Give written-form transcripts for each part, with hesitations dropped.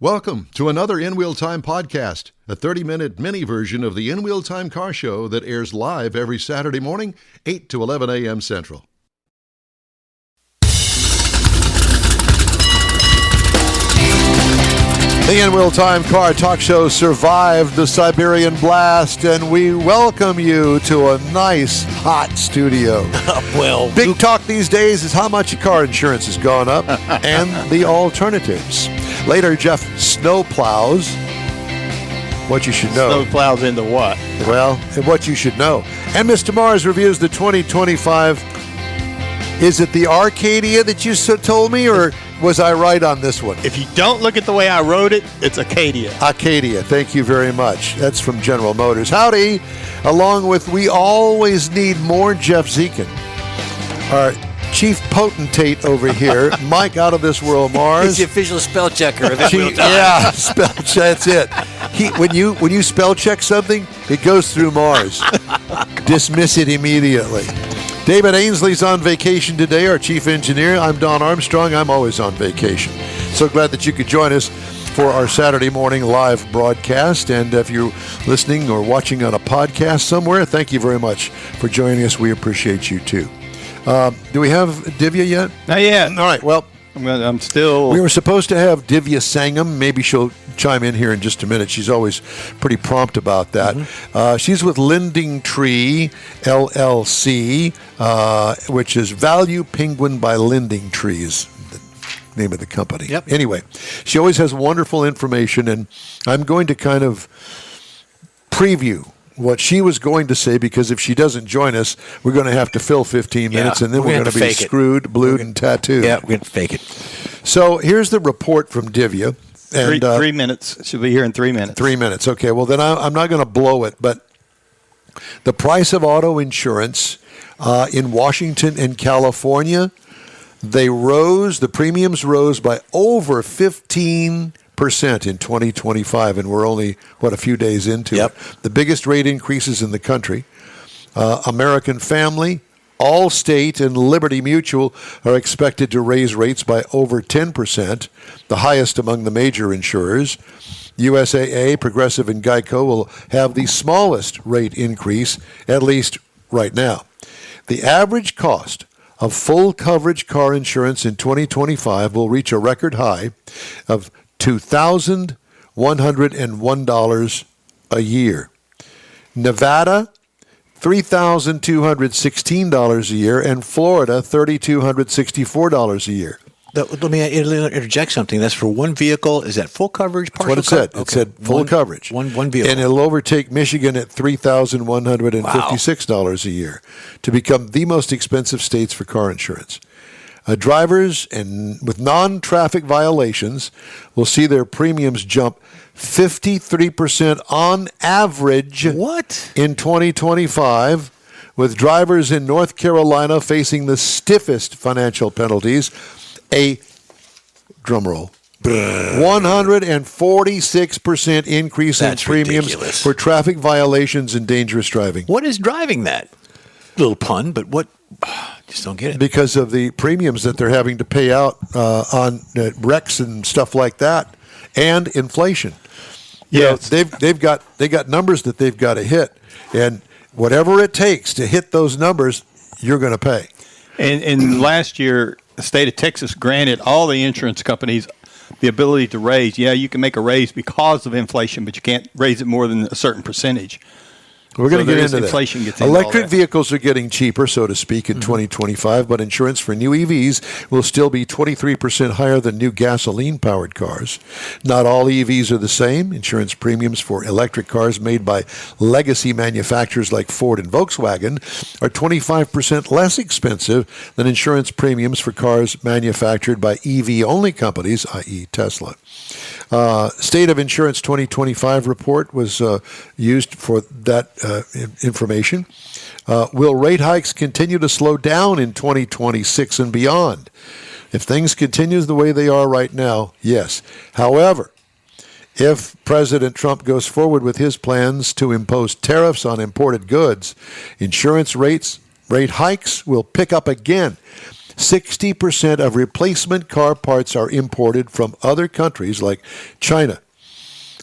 Welcome to another In Wheel Time podcast, a 30-minute mini version of the In Wheel Time car show that airs live every Saturday morning, 8 to 11 a.m. Central. The In Wheel Time Car Talk Show survived the Siberian blast, and we welcome you to a nice, hot studio. Big talk these days is how much your car insurance has gone up and the alternatives. Later, Jeff snowplows what you should know. Snowplows into what? Well, what you should know. And Mr. Mars reviews the 2025. Is it the Arcadia that you told me, or was I right on this one? If you don't look at the way I wrote it, it's Acadia. Acadia, thank you very much. That's from General Motors. Howdy, along with We Always Need More, Jeff Zekin, our chief potentate over here, Mike Out of This World Mars. He's the official spell checker of In Wheel Time. Yeah, spell check, that's it. When you spell check something, it goes through Mars. Dismiss it immediately. David Ainsley's on vacation today, our chief engineer. I'm Don Armstrong. I'm always on vacation. So glad that you could join us for our Saturday morning live broadcast. And if you're listening or watching on a podcast somewhere, thank you very much for joining us. We appreciate you too. Do we have Divya yet? Not yet. All right, well, I'm still... We were supposed to have Divya Sangam. Maybe she'll chime in here in just a minute. She's always pretty prompt about that. Mm-hmm. She's with LendingTree, LLC, which is Value Penguin by LendingTree is the name of the company. Yep. Anyway, she always has wonderful information, and I'm going to kind of preview what she was going to say, because if she doesn't join us, we're going to have to fill 15 minutes, and then we're going to be screwed, blued, and tattooed. Yeah, we're going to fake it. So here's the report from Divya. And, 3 minutes. She'll be here in 3 minutes. 3 minutes. Okay, well, then I'm not going to blow it, but the price of auto insurance in Washington and California, the premiums rose by over 15% in 2025, and we're only, a few days into it. The biggest rate increases in the country. American Family, Allstate, and Liberty Mutual are expected to raise rates by over 10%, the highest among the major insurers. USAA, Progressive, and Geico will have the smallest rate increase, at least right now. The average cost of full coverage car insurance in 2025 will reach a record high of $2,101 a year. Nevada, $3,216 a year, and Florida, $3,264 a year. Let me interject something. That's for one vehicle. Is that full coverage? That's what it said. It said full coverage. One vehicle. And it'll overtake Michigan at $3,156 a year to become the most expensive states for car insurance. Drivers and with non-traffic violations will see their premiums jump 53% on average in 2025, with drivers in North Carolina facing the stiffest financial penalties, a drumroll, 146% increase in premiums for traffic violations and dangerous driving. What is driving that? Little pun, but what? Just don't get it. Because of the premiums that they're having to pay out on wrecks and stuff like that, and inflation. Yes, they've got numbers that they've got to hit, and whatever it takes to hit those numbers, you're going to pay. And last year, the state of Texas granted all the insurance companies the ability to raise. Yeah, you can make a raise because of inflation, but you can't raise it more than a certain percentage. We're going to get into inflation that. Electric vehicles are getting cheaper, so to speak, in 2025, but insurance for new EVs will still be 23% higher than new gasoline-powered cars. Not all EVs are the same. Insurance premiums for electric cars made by legacy manufacturers like Ford and Volkswagen are 25% less expensive than insurance premiums for cars manufactured by EV-only companies, i.e. Tesla. State of Insurance 2025 report was used for that information. Will rate hikes continue to slow down in 2026 and beyond? If things continue the way they are right now, yes. However, if President Trump goes forward with his plans to impose tariffs on imported goods, insurance rate hikes will pick up again. 60% of replacement car parts are imported from other countries like China.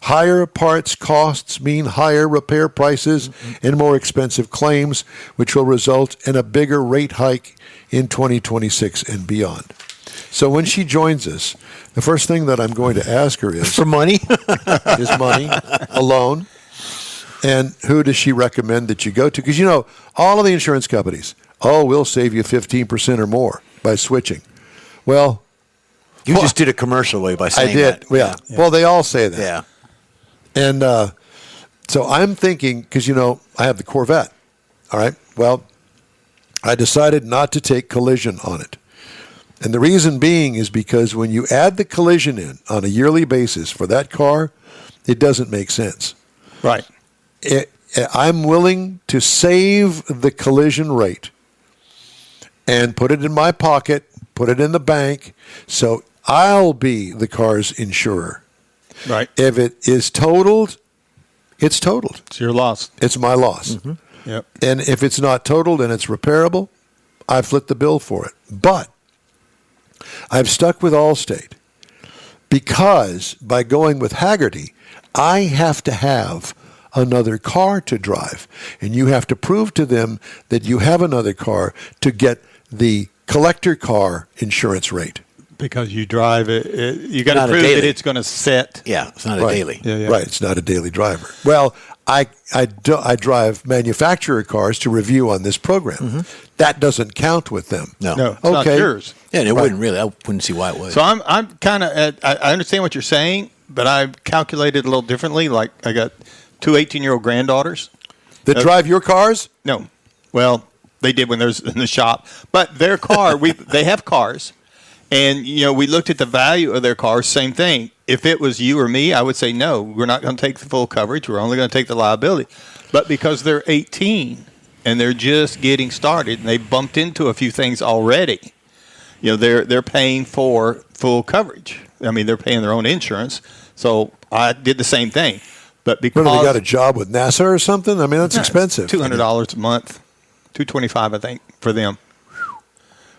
Higher parts costs mean higher repair prices and more expensive claims, which will result in a bigger rate hike in 2026 and beyond. So when she joins us, the first thing that I'm going to ask her is For money? is money, a loan, and who does she recommend that you go to? Because, all of the insurance companies, we'll save you 15% or more by switching. Well, You just did a commercial way by saying I did. that. Yeah. Well, they all say that. Yeah. And so I'm thinking, because, I have the Corvette. All right. Well, I decided not to take collision on it. And the reason being is because when you add the collision in on a yearly basis for that car, it doesn't make sense. Right. I'm willing to save the collision rate and put it in my pocket, put it in the bank, so I'll be the car's insurer. Right. If it is totaled, it's totaled. It's your loss. It's my loss. Yep. And if it's not totaled and it's repairable, I foot the bill for it. But I've stuck with Allstate because by going with Haggerty, I have to have another car to drive. And you have to prove to them that you have another car to get the collector car insurance rate. Because you drive it, you got to Not a prove that daily. it's going to set. Yeah, it's not a Right. daily. Yeah, yeah. Right, it's not a daily driver. Well, I drive manufacturer cars to review on this program. That doesn't count with them. No. No, it's not Okay. yours. Yeah, and it Right. wouldn't really. I wouldn't see why it would. So I'm kind of I understand what you're saying, but I've calculated a little differently. Like I got two 18-year-old granddaughters. That drive your cars? No, well they did when they was in the shop, but their car they have cars, and we looked at the value of their cars. Same thing. If it was you or me, I would say no. We're not going to take the full coverage. We're only going to take the liability. But because they're 18 and they're just getting started, and they bumped into a few things already, they're paying for full coverage. I mean, they're paying their own insurance. So I did the same thing. But because What, do they got a job with NASA or something? I mean, that's expensive. $200 a month, $225 I think for them.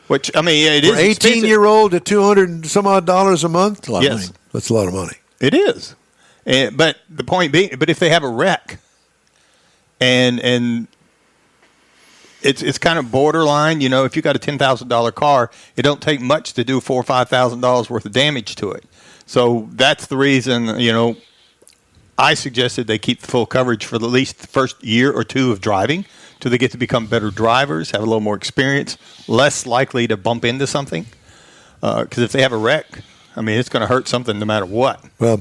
Which I mean, it is For expensive. 18-year-old at $200 and some odd dollars a month? It's a lot of Yes. money. That's a lot of money. It is, but the point being, but if they have a wreck, and it's kind of borderline, if you got a $10,000 car, it don't take much to do $4,000 or $5,000 worth of damage to it. So that's the reason, I suggested they keep the full coverage for at least the first year or two of driving, till they get to become better drivers, have a little more experience, less likely to bump into something. Because if they have a wreck, I mean, it's going to hurt something no matter what. Well,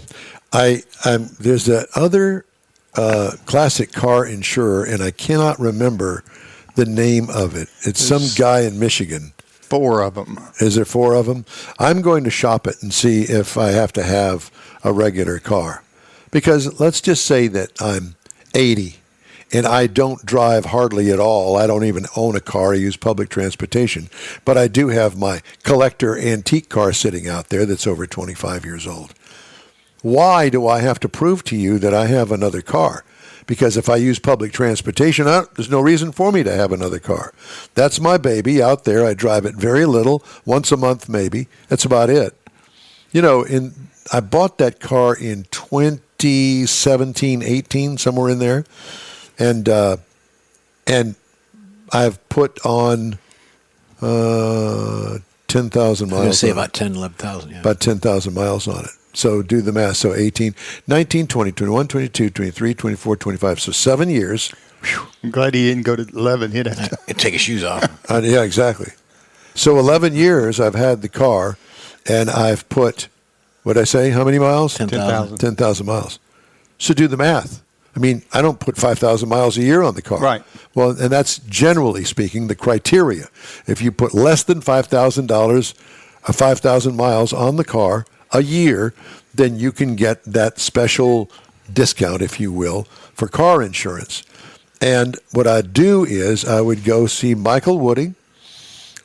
there's that other classic car insurer, and I cannot remember the name of it. It's some guy in Michigan. 4 of them. Is there 4 of them? I'm going to shop it and see if I have to have a regular car. Because let's just say that I'm 80 and I don't drive hardly at all. I don't even own a car. I use public transportation. But I do have my collector antique car sitting out there that's over 25 years old. Why do I have to prove to you that I have another car? Because if I use public transportation, there's no reason for me to have another car. That's my baby out there. I drive it very little, once a month maybe. That's about it. I bought that car in 2017, 18, somewhere in there. And I've put on 10,000 miles. I'm going to say on about it. 10, 11,000. Yeah. About 10,000 miles on it. So do the math. So 18, 19, 20, 21, 22, 23, 24, 25. So 7 years. I'm glad he didn't go to 11. He'd have to. Take his shoes off. Yeah, exactly. So 11 years I've had the car, and I've put, what'd I say, how many miles? 10,000. 10,000 miles. So do the math. I mean, I don't put 5,000 miles a year on the car. Right. Well, and that's generally speaking the criteria. If you put less than $5,000, 5,000 miles on the car a year, then you can get that special discount, if you will, for car insurance. And what I'd do is I would go see Michael Woody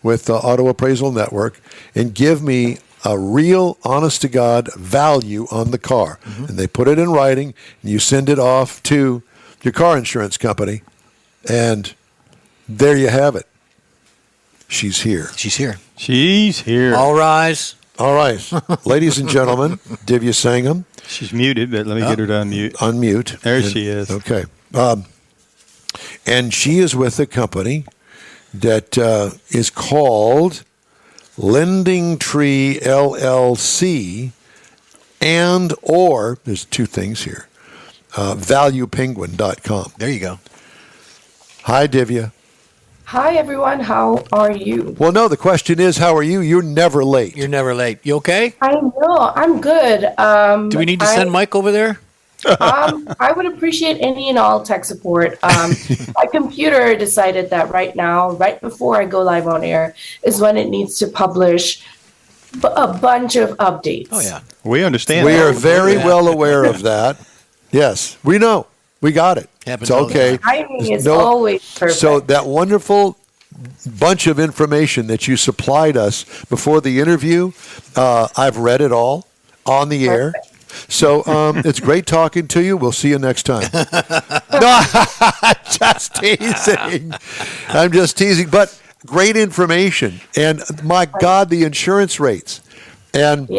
with the Auto Appraisal Network and give me a real, honest-to-God value on the car. Mm-hmm. And they put it in writing, and you send it off to your car insurance company, and there you have it. she's here. She's here. She's here. All rise. All right. Ladies and gentlemen, Divya Sangam. She's muted, but let me get her to unmute. Unmute. There she is. Okay. And she is with a company that is called LendingTree LLC or, there's two things here, valuepenguin.com. There you go. Hi, Divya. Hi, everyone. How are you? Well, no, the question is, how are you? You're never late. You're never late. You okay? I know. I'm good. Do we need to send Mike over there? I would appreciate any and all tech support. My computer decided that right now, right before I go live on air, is when it needs to publish a bunch of updates. Oh, yeah. We understand. We are very well aware of that. Yes, we know. We got it. Happens It's all the okay. Timing is always perfect. So that wonderful bunch of information that you supplied us before the interview, I've read it all on the air. So it's great talking to you. We'll see you next time. No, just teasing. I'm just teasing. But great information. And my God, the insurance rates. And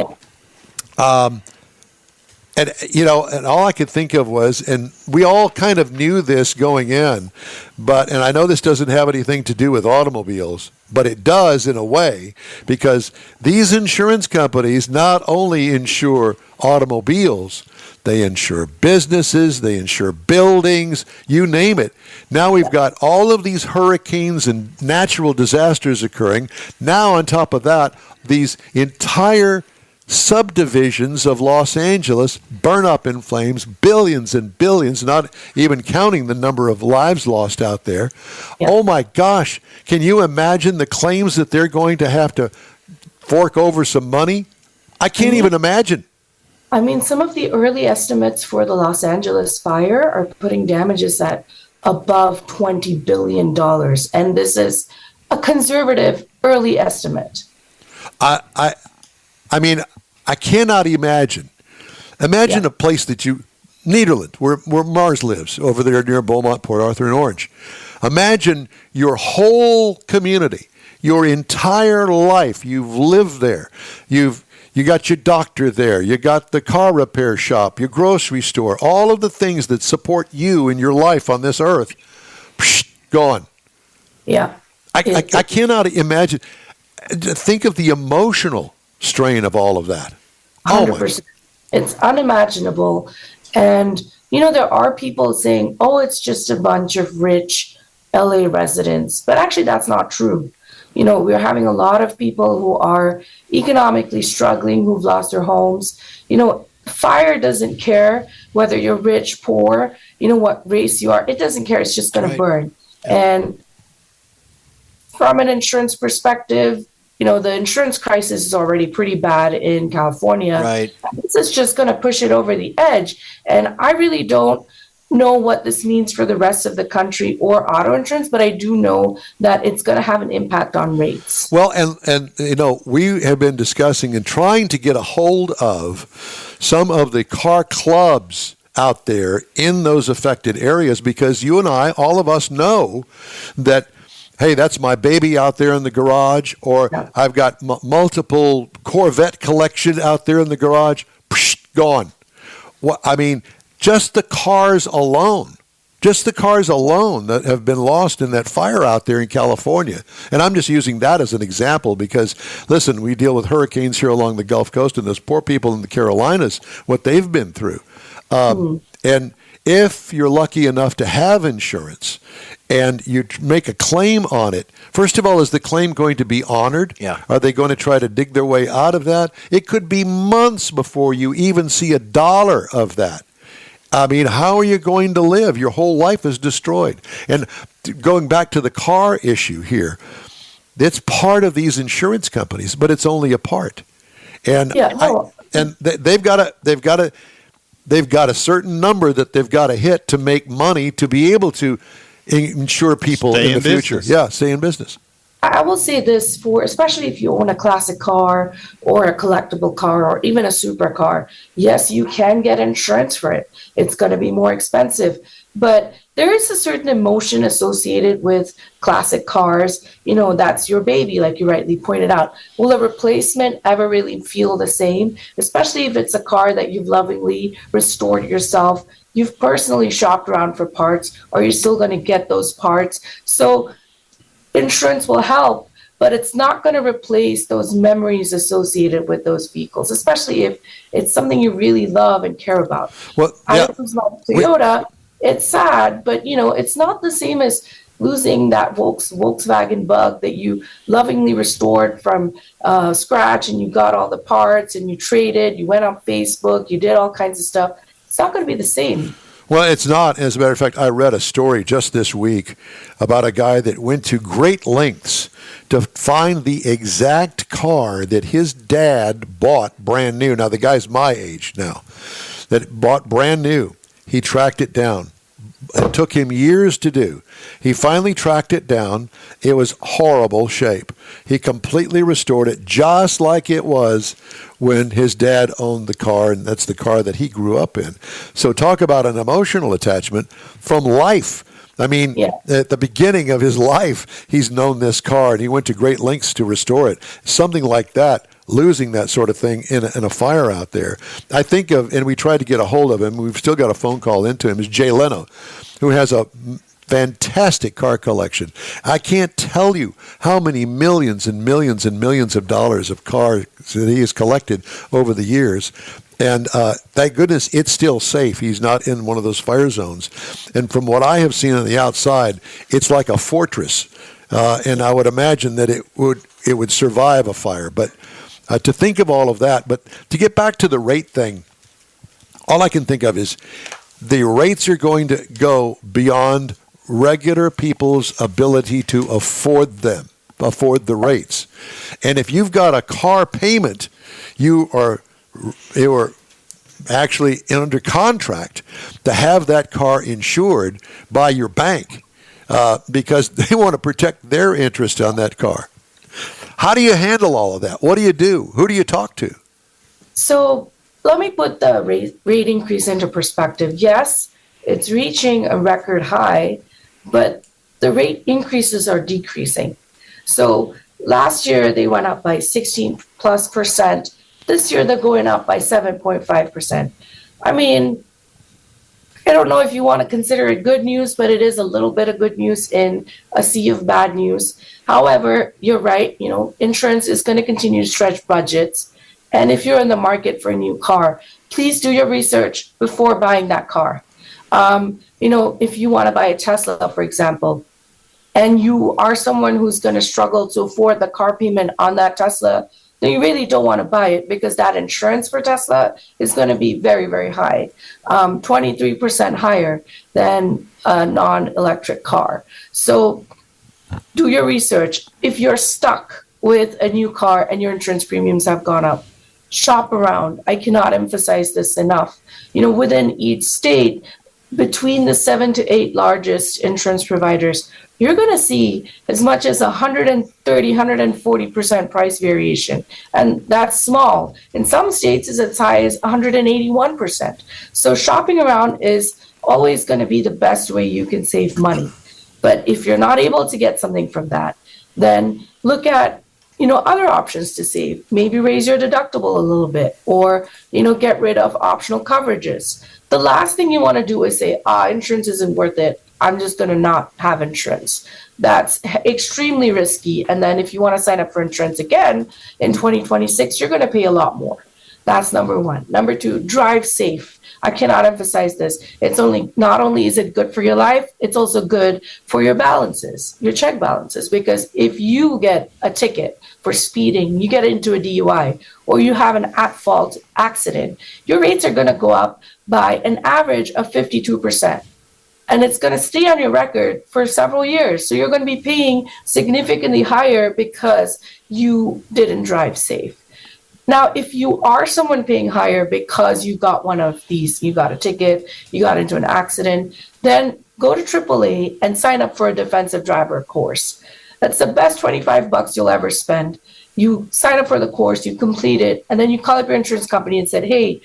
and, and all I could think of was, and we all kind of knew this going in, and I know this doesn't have anything to do with automobiles, but it does in a way, because these insurance companies not only insure automobiles, they insure businesses, they insure buildings, you name it. Now we've got all of these hurricanes and natural disasters occurring. Now on top of that, these entire subdivisions of Los Angeles burn up in flames, billions and billions, not even counting the number of lives lost out there. Yeah. Oh my gosh, can you imagine the claims that they're going to have to fork over some money? I can't even imagine. I mean, some of the early estimates for the Los Angeles fire are putting damages at above $20 billion. And this is a conservative early estimate. I mean, I cannot imagine. Imagine a place that Nederland, where Mars lives, over there near Beaumont, Port Arthur, and Orange. Imagine your whole community, your entire life. You've lived there. You got your doctor there. You got the car repair shop, your grocery store, all of the things that support you in your life on this earth. Gone. Yeah. I cannot imagine. Think of the emotional strain of all of that. 100%. It's unimaginable. And, there are people saying, oh, it's just a bunch of rich LA residents. But actually, that's not true. We're having a lot of people who are economically struggling, who've lost their homes. Fire doesn't care whether you're rich, poor, what race you are. It doesn't care. It's just going to burn. And from an insurance perspective, the insurance crisis is already pretty bad in California. Right. This is just going to push it over the edge. And I really don't know what this means for the rest of the country or auto insurance, but I do know that it's going to have an impact on rates. Well, and we have been discussing and trying to get a hold of some of the car clubs out there in those affected areas, because you and I, all of us know that, hey, that's my baby out there in the garage, or I've got multiple Corvette collection out there in the garage. Gone. I mean, just the cars alone that have been lost in that fire out there in California. And I'm just using that as an example because, listen, we deal with hurricanes here along the Gulf Coast, and those poor people in the Carolinas, what they've been through. And if you're lucky enough to have insurance and you make a claim on it, first of all, is the claim going to be honored? Yeah. Are they going to try to dig their way out of that? It could be months before you even see a dollar of that. I mean, how are you going to live? Your whole life is destroyed. And going back to the car issue here, it's part of these insurance companies, but it's only a part. And they've got a certain number that they've got to hit to make money to be able to insure people in the future. Yeah, stay in business. I will say this for, especially if you own a classic car or a collectible car or even a supercar, yes, you can get insurance for it. It's going to be more expensive, but there is a certain emotion associated with classic cars. You know, that's your baby, like you rightly pointed out. Will a replacement ever really feel the same? Especially if it's a car that you've lovingly restored yourself, you've personally shopped around for parts, or you're still going to get those parts. So insurance will help, but it's not going to replace those memories associated with those vehicles, especially if it's something you really love and care about. Well, I yeah. lose my Toyota. It's sad, but you know, it's not the same as losing that Volkswagen Bug that you lovingly restored from scratch, and you got all the parts and you traded, you went on Facebook, you did all kinds of stuff. It's not going to be the same. Well, it's not. As a matter of fact, I read a story just this week about a guy that went to great lengths to find the exact car that his dad bought brand new. Now, the guy's my age now, that bought brand new. He tracked it down. It took him years to do. He finally tracked it down. It was horrible shape. He completely restored it just like it was when his dad owned the car, and that's the car that he grew up in. So talk about an emotional attachment from life. I mean, At the beginning of his life, he's known this car, and he went to great lengths to restore it. Something like that, losing that sort of thing in a fire out there. I think of, and we tried to get a hold of him, we've still got a phone call into him, is Jay Leno, who has a fantastic car collection. I can't tell you how many millions and millions and millions of dollars of cars that he has collected over the years. And thank goodness it's still safe. He's not in one of those fire zones. And from what I have seen on the outside, it's like a fortress. And I would imagine that it would survive a fire. But to think of all of that, but to get back to the rate thing, all I can think of is the rates are going to go beyond regular people's ability to afford the rates. And if you've got a car payment, you are actually under contract to have that car insured by your bank because they want to protect their interest on that car. How do you handle all of that? What do you do? Who do you talk to? So let me put the rate increase into perspective. Yes, it's reaching a record high, but the rate increases are decreasing. So last year they went up by 16+%. This year they're going up by 7.5%. I mean, I don't know if you want to consider it good news, but it is a little bit of good news in a sea of bad news. However, you're right, you know, insurance is going to continue to stretch budgets. And if you're in the market for a new car, please do your research before buying that car. You know, if you want to buy a Tesla, for example, and you are someone who's going to struggle to afford the car payment on that Tesla, then you really don't want to buy it because that insurance for Tesla is going to be very, very high, 23% higher than a non-electric car. So do your research. If you're stuck with a new car and your insurance premiums have gone up, shop around. I cannot emphasize this enough. You know, within each state, between the 7 to 8 largest insurance providers, you're going to see as much as 130, 140% price variation. And that's small. In some states, it's as high as 181%. So shopping around is always going to be the best way you can save money. But if you're not able to get something from that, then look at, you know, other options to save. Maybe raise your deductible a little bit, or, you know, get rid of optional coverages. The last thing you want to do is say, insurance isn't worth it. I'm just going to not have insurance. That's extremely risky. And then if you want to sign up for insurance again in 2026, you're going to pay a lot more. That's number one. Number two, drive safe. I cannot emphasize this. It's not only is it good for your life, it's also good for your balances, your check balances. Because if you get a ticket for speeding, you get into a DUI, or you have an at-fault accident, your rates are going to go up by an average of 52%. And it's going to stay on your record for several years. So you're going to be paying significantly higher because you didn't drive safe. Now, if you are someone paying higher because you got one of these, you got a ticket, you got into an accident, then go to AAA and sign up for a defensive driver course. That's the best $25 you'll ever spend. You sign up for the course, you complete it, and then you call up your insurance company and said, hey,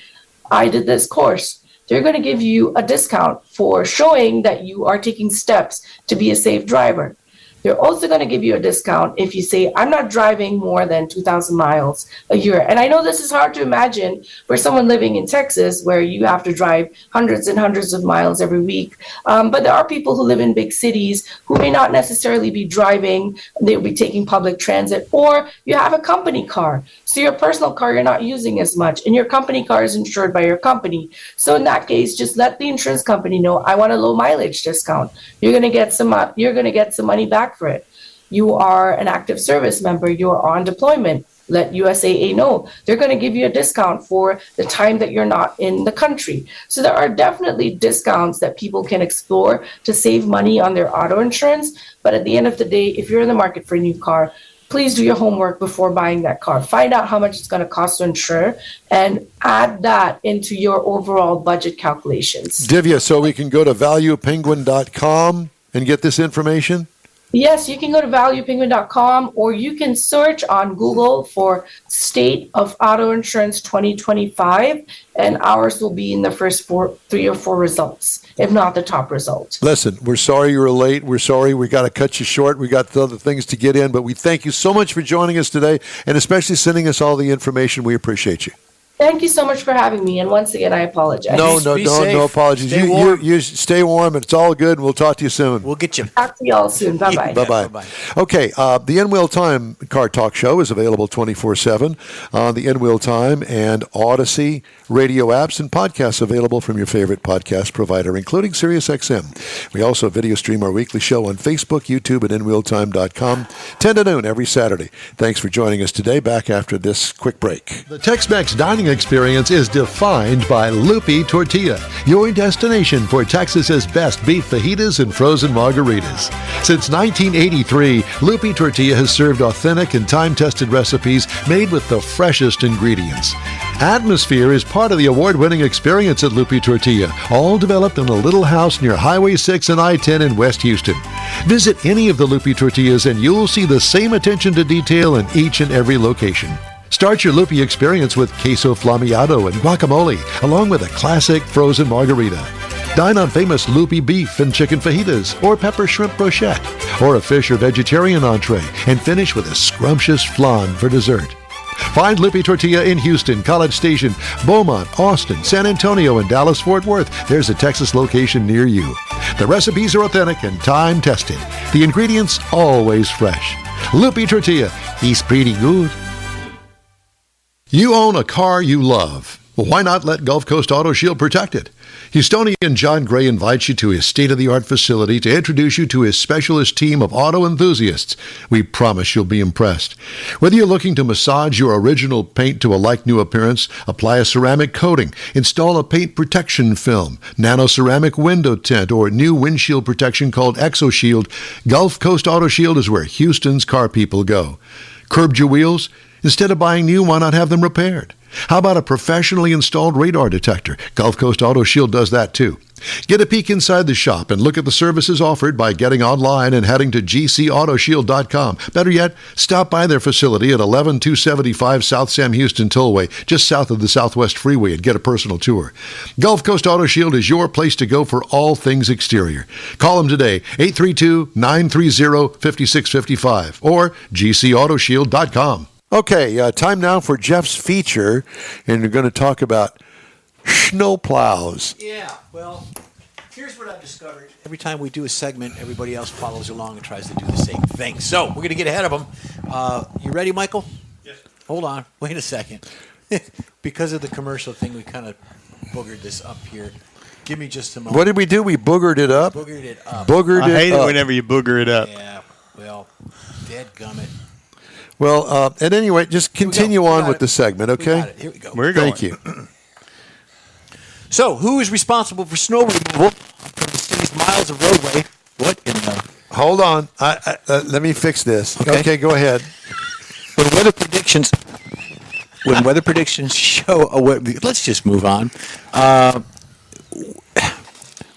I did this course. They're going to give you a discount for showing that you are taking steps to be a safe driver. They're also going to give you a discount if you say, I'm not driving more than 2,000 miles a year. And I know this is hard to imagine for someone living in Texas where you have to drive hundreds and hundreds of miles every week. But there are people who live in big cities who may not necessarily be driving. They'll be taking public transit, or you have a company car. So your personal car you're not using as much, and your company car is insured by your company. So in that case, just let the insurance company know, I want a low mileage discount. You're going to get some money back for it. You are an active service member, you're on deployment. Let USAA know. They're going to give you a discount for the time that you're not in the country. So there are definitely discounts that people can explore to save money on their auto insurance. But at the end of the day, if you're in the market for a new car, please do your homework before buying that car. Find out how much it's going to cost to insure and add that into your overall budget calculations. Divya, so we can go to valuepenguin.com and get this information? Yes, you can go to valuepenguin.com, or you can search on Google for State of Auto Insurance 2025, and ours will be in the first 3 or 4 results, if not the top result. Listen, we're sorry you were late. We're sorry we got to cut you short. We got other things to get in, but we thank you so much for joining us today and especially sending us all the information. We appreciate you. Thank you so much for having me, and once again, I apologize. No apologies. Stay warm. You stay warm. It's all good, and we'll talk to you soon. We'll get you. Talk to you all soon. Bye-bye. Bye-bye. Okay, the In-Wheel Time Car Talk Show is available 24/7 on the In-Wheel Time and Odyssey radio apps, and podcasts available from your favorite podcast provider, including SiriusXM. We also video stream our weekly show on Facebook, YouTube, and InWheelTime.com, 10 to noon every Saturday. Thanks for joining us today. Back after this quick break. The Tex-Mex dining experience is defined by Lupi Tortilla, your destination for Texas's best beef fajitas and frozen margaritas. Since 1983, Lupi Tortilla has served authentic and time-tested recipes made with the freshest ingredients. Atmosphere is part of the award-winning experience at Lupi Tortilla, all developed in a little house near Highway 6 and I-10 in West Houston. Visit any of the Lupi Tortillas and you'll see the same attention to detail in each and every location. Start your Lupi experience with queso flammeado and guacamole, along with a classic frozen margarita. Dine on famous Lupi beef and chicken fajitas, or pepper shrimp brochette, or a fish or vegetarian entree, and finish with a scrumptious flan for dessert. Find Lupi Tortilla in Houston, College Station, Beaumont, Austin, San Antonio, and Dallas-Fort Worth. There's a Texas location near you. The recipes are authentic and time-tested. The ingredients always fresh. Lupi Tortilla, he's pretty good. You own a car you love. Well, why not let Gulf Coast Auto Shield protect it? Houstonian John Gray invites you to his state-of-the-art facility to introduce you to his specialist team of auto enthusiasts. We promise you'll be impressed. Whether you're looking to massage your original paint to a like-new appearance, apply a ceramic coating, install a paint protection film, nano-ceramic window tint, or new windshield protection called ExoShield, Gulf Coast Auto Shield is where Houston's car people go. Curbed your wheels? Instead of buying new, why not have them repaired? How about a professionally installed radar detector? Gulf Coast Auto Shield does that too. Get a peek inside the shop and look at the services offered by getting online and heading to gcautoshield.com. Better yet, stop by their facility at 11275 South Sam Houston Tollway, just south of the Southwest Freeway, and get a personal tour. Gulf Coast Auto Shield is your place to go for all things exterior. Call them today, 832-930-5655 or gcautoshield.com. Okay, time now for Jeff's feature, and we're going to talk about snow plows. Yeah, well, here's what I've discovered. Every time we do a segment, everybody else follows along and tries to do the same thing. So we're going to get ahead of them. You ready, Michael? Yes. Hold on. Wait a second. Because of the commercial thing, we kind of boogered this up here. Give me just a moment. What did we do? We boogered it up? Boogered it up. I hate it whenever you booger it up. Yeah, well, dadgummit. Well, at any rate, just continue on with the segment, okay? Here we go. We're going. Thank you. So, who is responsible for snow removal from the city's miles of roadway? What in the... Hold on. Let me fix this. Okay, go ahead. When weather predictions show... let's just move on.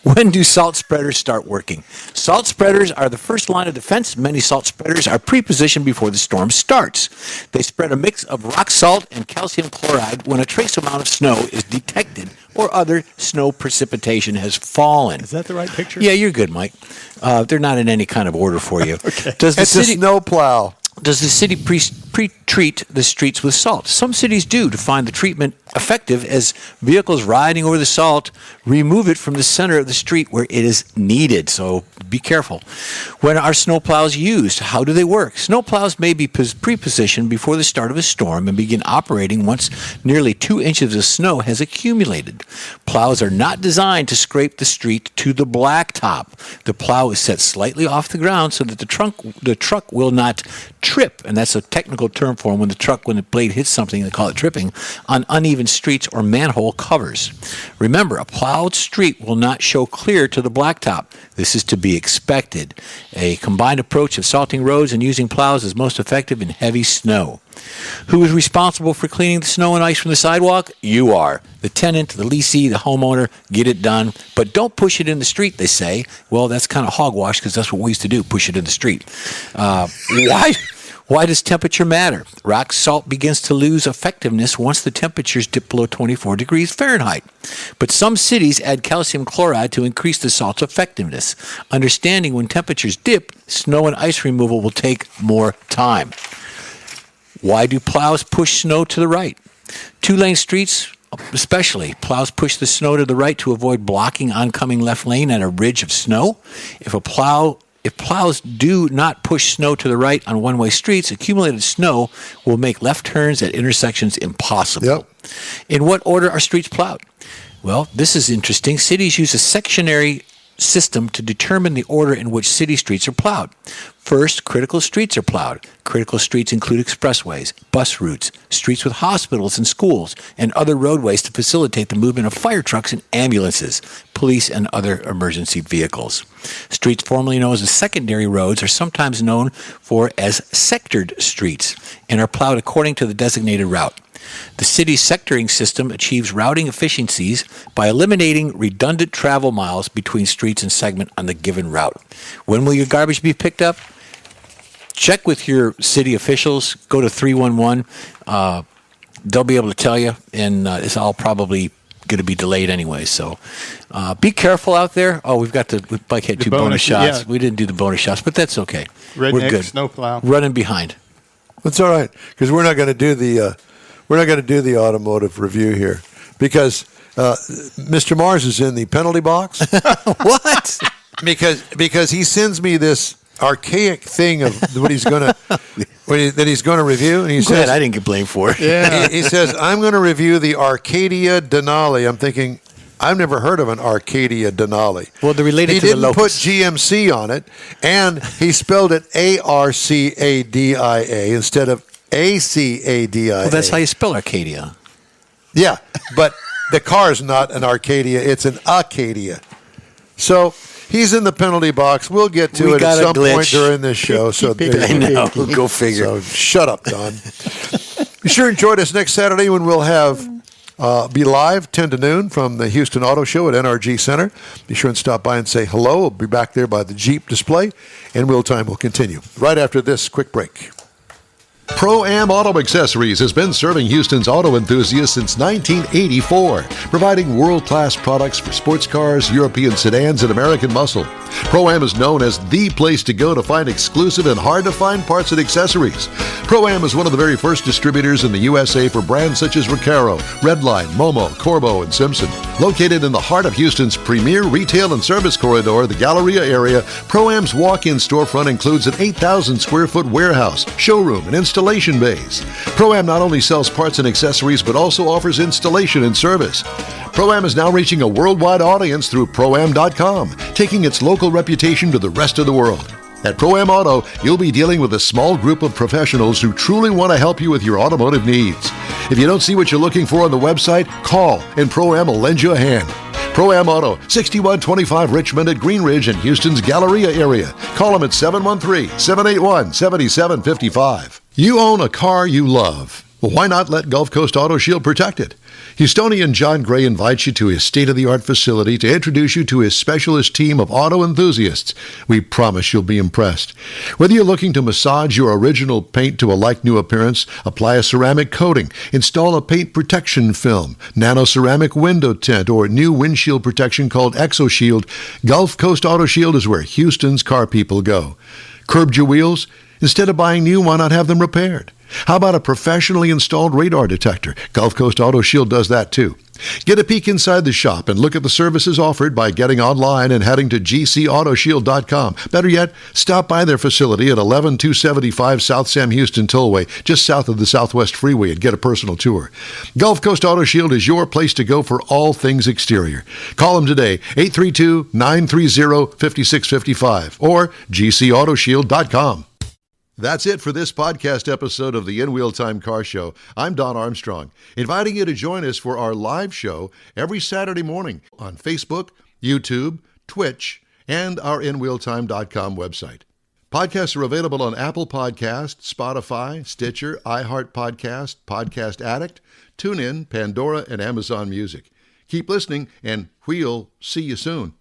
When do salt spreaders start working? Salt spreaders are the first line of defense. Many salt spreaders are pre-positioned before the storm starts. They spread a mix of rock salt and calcium chloride when a trace amount of snow is detected or other snow precipitation has fallen. Is that the right picture? Yeah, you're good, Mike. They're not in any kind of order for you. Okay. Does the It's a city snow plow. Does the city pre-treat the streets with salt? Some cities do to find the treatment effective, as vehicles riding over the salt remove it from the center of the street where it is needed. So be careful. When are snow plows used? How do they work? Snow plows may be pre-positioned before the start of a storm and begin operating once nearly 2 inches of snow has accumulated. Plows are not designed to scrape the street to the blacktop. The plow is set slightly off the ground so that the truck will not trip, and that's a technical term for when the blade hits something, they call it tripping, on uneven streets or manhole covers. Remember, a plowed street will not show clear to the blacktop. This is to be expected. A combined approach of salting roads and using plows is most effective in heavy snow. Who is responsible for cleaning the snow and ice from the sidewalk? You are. The tenant, the leasee, the homeowner, get it done. But don't push it in the street, they say. Well, that's kind of hogwash because that's what we used to do, push it in the street. Why does temperature matter? Rock salt begins to lose effectiveness once the temperatures dip below 24 degrees Fahrenheit. But some cities add calcium chloride to increase the salt's effectiveness. Understanding when temperatures dip, snow and ice removal will take more time. Why do plows push snow to the right? Two-lane streets, especially, plows push the snow to the right to avoid blocking oncoming left lane at a ridge of snow. If plows do not push snow to the right on one-way streets, accumulated snow will make left turns at intersections impossible. Yep. In what order are streets plowed? Well, this is interesting. Cities use a sectionary system to determine the order in which city streets are plowed. First, critical streets are plowed. Critical streets include expressways, bus routes, streets with hospitals and schools, and other roadways to facilitate the movement of fire trucks and ambulances, police, and other emergency vehicles. Streets formerly known as secondary roads are sometimes known for as sectored streets and are plowed according to the designated route. The city's sectoring system achieves routing efficiencies by eliminating redundant travel miles between streets and segment on the given route. When will your garbage be picked up? Check with your city officials. Go to 311. They'll be able to tell you, and it's all probably going to be delayed anyway. So be careful out there. Oh, we Mike had two bonus shots. Yeah. We didn't do the bonus shots, but that's okay. Redneck We're good. snowplow. Running behind. That's all right, because we're not going to do the automotive review here, because Mr. Mars is in the penalty box. What? Because he sends me this archaic thing of what he's going to review, and he says, I didn't get blamed for it. Yeah. he says, I'm going to review the Arcadia Denali. I'm thinking, I've never heard of an Arcadia Denali. Well, they're related he to the didn't put locusts. GMC on it, and he spelled it Arcadia instead of Acadia. Well, that's how you spell Arcadia. Yeah, but the car's not an Arcadia; it's an Acadia. So he's in the penalty box. We'll get to We it got at a some point glitch. during this show. So there I you know. go. Go figure. So shut up, Don. Be sure and join us next Saturday when we'll have be live 10 to noon from the Houston Auto Show at NRG Center. Be sure and stop by and say hello. We'll be back there by the Jeep display, and Wheel Time will continue right after this quick break. Pro-Am Auto Accessories has been serving Houston's auto enthusiasts since 1984, providing world-class products for sports cars, European sedans, and American muscle. Pro-Am is known as the place to go to find exclusive and hard-to-find parts and accessories. Pro-Am is one of the very first distributors in the USA for brands such as Recaro, Redline, Momo, Corbo, and Simpson. Located in the heart of Houston's premier retail and service corridor, the Galleria area, Pro-Am's walk-in storefront includes an 8,000-square-foot warehouse, showroom, and installation bays. Pro-Am not only sells parts and accessories, but also offers installation and service. Pro-Am is now reaching a worldwide audience through Pro-Am.com, taking its local reputation to the rest of the world. At Pro-Am Auto, you'll be dealing with a small group of professionals who truly want to help you with your automotive needs. If you don't see what you're looking for on the website, call and Pro-Am will lend you a hand. Pro-Am Auto, 6125 Richmond at Green Ridge in Houston's Galleria area. Call them at 713-781-7755. You own a car you love. Well, why not let Gulf Coast Auto Shield protect it? Houstonian John Gray invites you to his state-of-the-art facility to introduce you to his specialist team of auto enthusiasts. We promise you'll be impressed. Whether you're looking to massage your original paint to a like-new appearance, apply a ceramic coating, install a paint protection film, nano-ceramic window tint, or new windshield protection called ExoShield, Gulf Coast Auto Shield is where Houston's car people go. Curbed your wheels? Instead of buying new, why not have them repaired? How about a professionally installed radar detector? Gulf Coast Auto Shield does that too. Get a peek inside the shop and look at the services offered by getting online and heading to gcautoshield.com. Better yet, stop by their facility at 11275 South Sam Houston Tollway, just south of the Southwest Freeway, and get a personal tour. Gulf Coast Auto Shield is your place to go for all things exterior. Call them today, 832-930-5655 or gcautoshield.com. That's it for this podcast episode of the In Wheel Time Car Show. I'm Don Armstrong, inviting you to join us for our live show every Saturday morning on Facebook, YouTube, Twitch, and our InWheelTime.com website. Podcasts are available on Apple Podcasts, Spotify, Stitcher, iHeart Podcast, Podcast Addict, TuneIn, Pandora, and Amazon Music. Keep listening, and we'll see you soon.